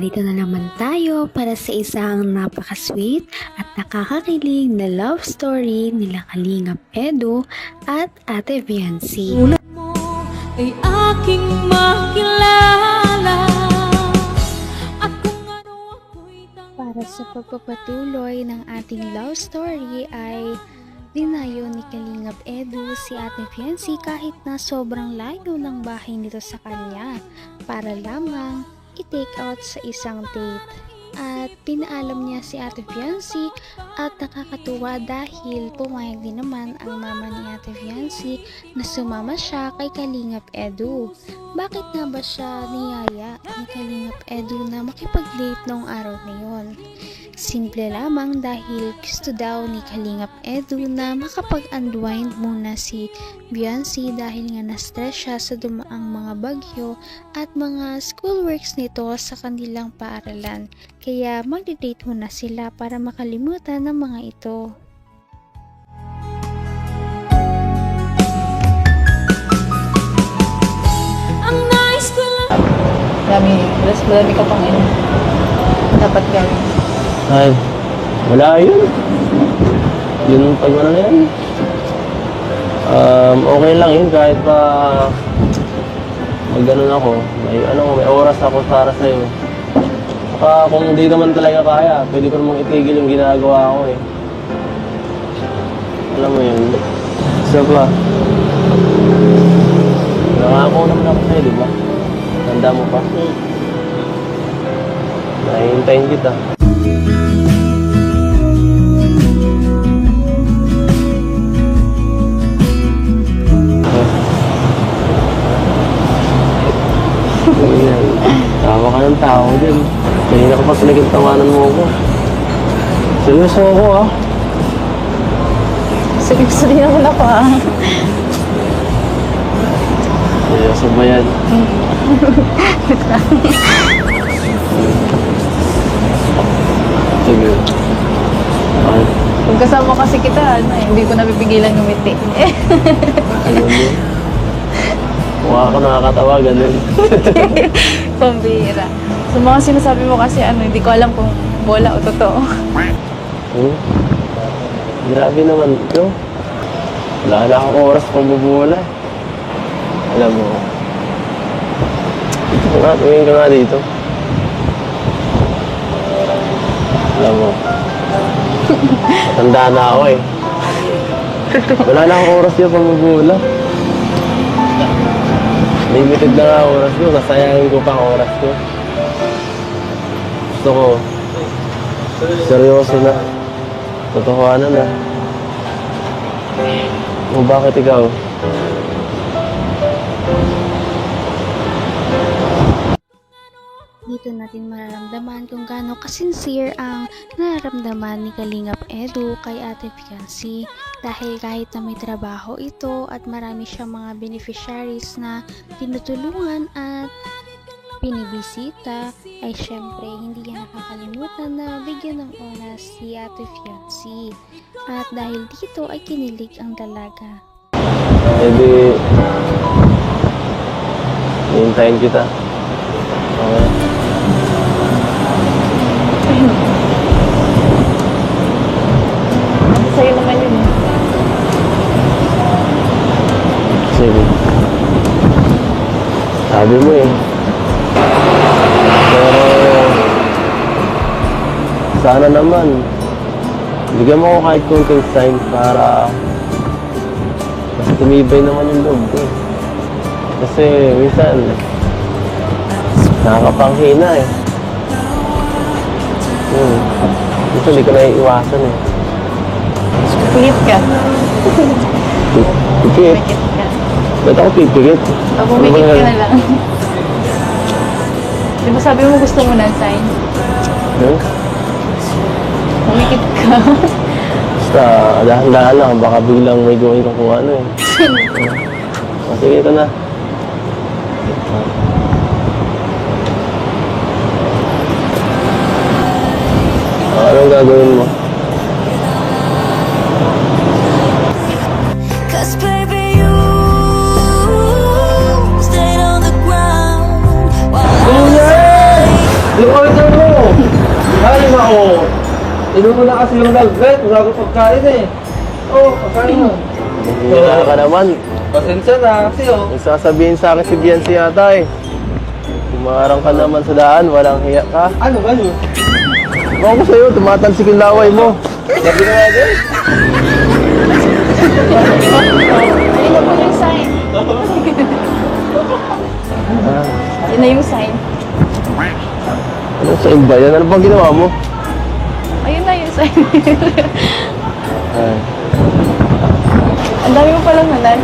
Narito na naman tayo para sa isang napaka-sweet at nakakakilig na love story nila Kalingap Edu at Ate Viancy. Una mo ay aking makilala at kung ano ako'y Para sa pagpapatuloy ng ating love story ay dinayo ni Kalingap Edu si Ate Viancy kahit na sobrang layo ng bahay nito sa kanya para lamang i-take out sa isang date. At pinaalam niya si Ate Viancy at nakakatuwa dahil pumayag din naman ang mama ni Ate Viancy na sumama siya kay Kalingap Edu. Bakit nga ba siya niyaya ni Kalingap Edu na makipag-date noong araw na yon? Simple lamang dahil gusto daw ni Kalingap Edu na makapag-unwind muna si Viancy dahil nga na-stress siya sa dumaang mga bagyo at mga schoolworks nito sa kanilang paaralan. Kaya magdi-date muna sila para makalimutan ng mga ito. ang nais ko lang. Madami ka pang dapat gawin. Ay, wala yun. Yun pag ano na yan. Okay lang yun kahit pa mag-ganon ako. May oras ako para sa'yo. Saka kung hindi naman talaga kaya, pwede ko namang itigil yung ginagawa ko eh. Alam mo yun. Isa pa. Nangako naman ako sa'yo, di ba? Tanda mo pa. Nahihintayin kita. Ayan. Tawa ka ng tao dyan. Kanina ka pa pinagtawanan mo ako. Seryoso ako ah. Seryoso din naman ako Seryoso ba yan? Sige. Okay. Kung kasama kasi kita, hindi ko napipigilan ngumiti. Ano mo? Mukha ako nakakatawa, ganun. Pambira. So mga sinasabi mo kasi hindi ko alam kung bola o totoo. Grabe naman ito. Wala na akong oras pang bubula. Alam mo. Tumingin ka nga dito. Alam mo. Matanda na ako eh. Wala na akong oras yung pang bubula. Limited na nga oras ko. Nasayangin ko pa ang oras ko. Gusto ko. Seryoso na. Totohanan na. O bakit ikaw? Dito natin mararamdaman kung gaano kasincere ang nararamdaman ni Kalingap Edu kay Ate Viancy dahil kahit na may trabaho ito at marami siyang mga beneficiaries na tinutulungan at binibisita ay syempre hindi niya nakakalimutan na bigyan ng oras si Ate Viancy at dahil dito ay kinilig ang dalaga. Eh di... Hintayin kita. Okay. Sa'yo naman yun. Sige. Sabi mo eh. Pero... Sana naman. Bigyan mo ko kahit konting sign para... Mas tumibay naman yung loob ko. Kasi minsan... Nakakapanghina eh. Minsan hindi ko naiiwasan eh. Pigit ka. Pipigit? Pigit ka. Ba't ako pipigit? O pumigit ka na lang. Di ba sabi mo gusto mo ng sign? Pumigit ka. Basta, dahan-dahan lang. Baka biglang may gawin kung ano eh. Sige, ito na. Anong gagawin mo? Cause baby you stayed on the ground while I was Yung order mo! Ay, nako! Inom mo na kasi yung nag-vet, wala ko pagkain eh. Oo, pagkain mo. Hira ka naman. Pasensya na kasi oh. May sasabihin sa akin si Biancy yata eh. Tumarang ka naman sa daan, walang hiya ka. Ano ba yun? Ako ko sa'yo, tumatalsik yung laway mo. Sabi na nga din. Ayun na po yung sign. Yun na yung sign. Anong sign ba yan? Ano bang ginawa mo? Ayun na yung sign. Ay. Ang dami mo palang nalan.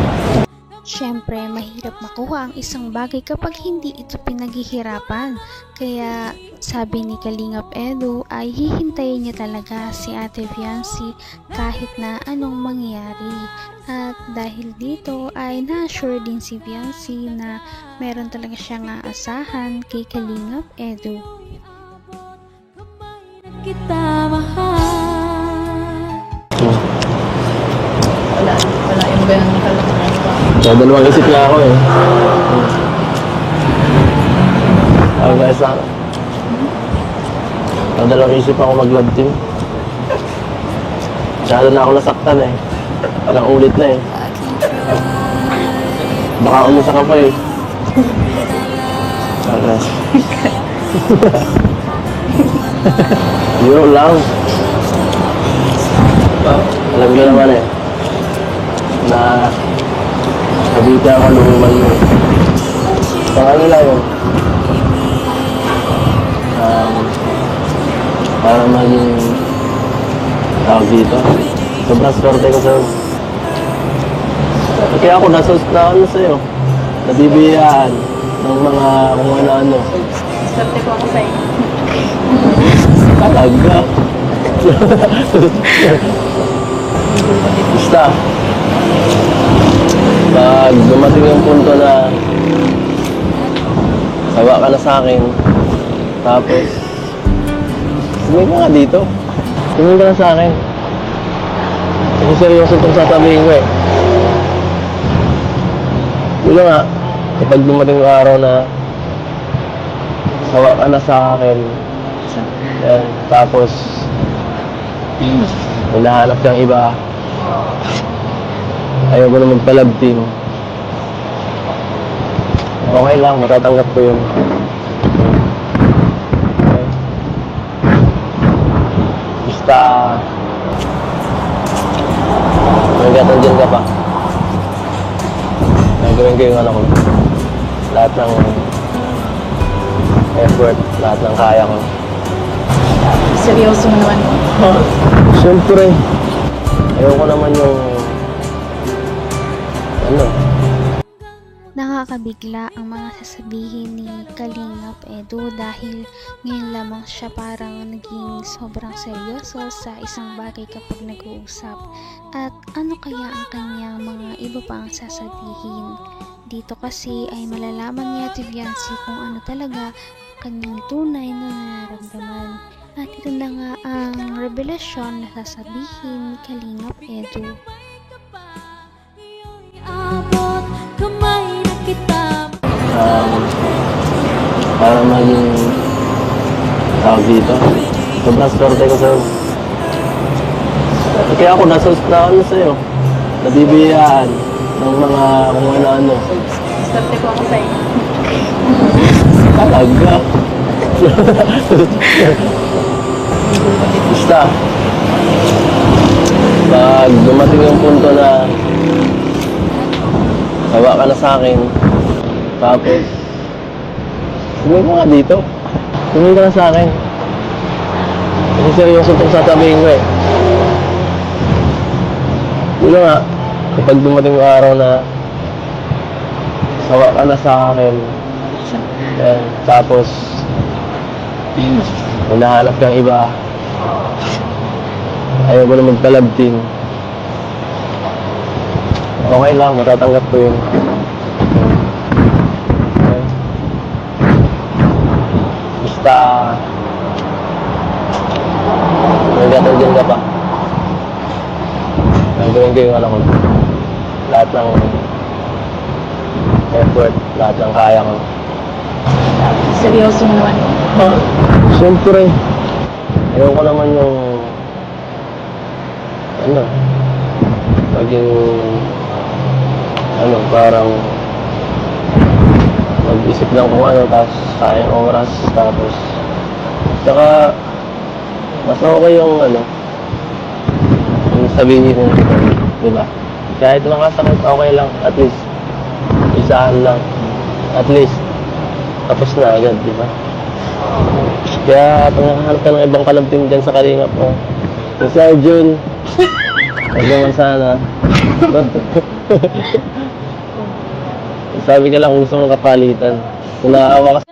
Siyempre, mahirap makuha ang isang bagay kapag hindi ito pinaghihirapan. Kaya sabi ni Kalingap Edu ay hihintayin niya talaga si Ate Fiancy kahit na anong mangyari. At dahil dito ay na-assure din si Fiancy na meron talaga siyang aasahan kay Kalingap Edu. Kita mahal. Wala yung ganun na kalangan. So, dalawang isip na ako eh. Ako guys lang. Dalawang isip ako mag-love team. Masyado na ako nasaktan eh. Ilang ulit na eh. Baka umusa ka pa eh. Okay. Yun lang. Alam ko naman eh. Na nabiti ako lumuman mo. Pang ano lang yun. Para maging tawag dito. Sobrang swerte ko sa'yo. Kaya ako na ano sa'yo. Nabibiyaan ng mga kung ano-ano. Swerte po ako sa'yo. Talaga. Basta. Pag dumating yung punto na sawa ka na sa akin, tapos tumingin ka nga dito. Tumingin ka na sa akin. Kasi seryoso itong sasabihin ko eh. Wala nga, kapag dumating yung araw na sawa ka na sa akin, yan, tapos hinahanap kang iba, ayaw ko na magpa-love team. Okay lang, matatanggap ko yun. Okay. Basta hanggat nandiyan ka pa, gagawin ko yung ano ko. Lahat ng effort, lahat ng kaya ko. Seryoso mo naman. Siyempre, ayoko naman yung ano. Nakakabigla ang mga sasabihin ni Kalingap Edu dahil ngayon lamang siya parang naging sobrang seryoso sa isang bagay kapag nag-uusap. At ano kaya ang kanyang mga iba pang sasabihin? Dito kasi ay malalaman niya Ate Fiancy kung ano talaga kanyang tunay na nararamdaman. At ito na nga ang revelasyon na sasabihin ni Kalingap Edu. Abot kamay na kita. Para maging tawag dito. Sobrang swerte ko sa'yo. Kaya ako na ano sa'yo. Nabibiyaan ng mga kung ano-ano. Swerte po ako sa'yo. Talaga. Basta. Pag dumating yung punto na sawa ka na sa akin, tapos tumingin ka nga dito. Tumingin ka na sa akin. Kasi seryoso itong sasabihin ko eh. Wala nga, kapag dumating yung araw na sawa ka na sa akin, yan, tapos hinahanap kang iba, ayaw ko na magpa-love team. Okay lang, matatanggap ko yun. Okay. Basta hanggat nandiyan ka pa, gagawin ko yung ano ko. Lahat ng effort, lahat ng kaya ko. seryoso naman. Siyempre, ayoko naman yung maging parang mag-isip lang kung tapos sayang oras, tapos tsaka mas okay yung yung sabihin nyo, di ba? Kahit makasakit, okay lang, at least isahan lang, at least tapos na agad, di ba? Kaya pag nakahanap ka ng ibang kalabting dyan sa Kalingap mo, si Arjun, huwag naman sana. Sabi ka lang kung gusto mong kapalitan. Kung nakaawa ka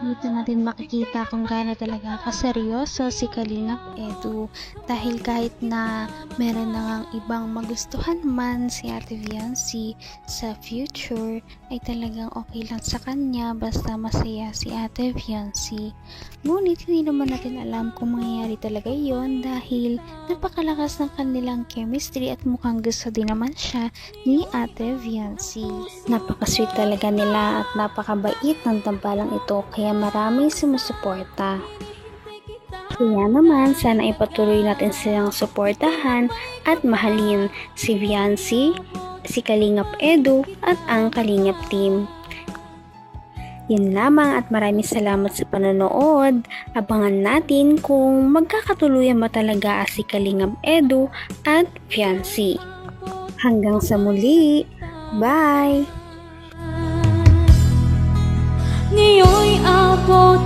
Dito natin makikita kung gaano talaga kaseryoso si Kalingap Edu, dahil kahit na meron na ngang ibang magustuhan man si Ate Viancy sa future, ay talagang okay lang sa kanya basta masaya si Ate Viancy. Ngunit hindi naman natin alam kung mangyayari talaga yon, dahil napakalakas ng kanilang chemistry at mukhang gusto din naman siya ni Ate Viancy. Napakasweet talaga nila at napakabait ng tambalang ito, kaya maraming sumusuporta. Kaya naman, sana ipatuloy natin silang suportahan at mahalin si Viancy, si Kalingap Edu at ang Kalingap team. Yan lamang at maraming salamat sa panonood. Abangan natin kung magkakatuluyan ba talaga si Kalingap Edu at Viancy. Hanggang sa muli. Bye! Ngayon'y abot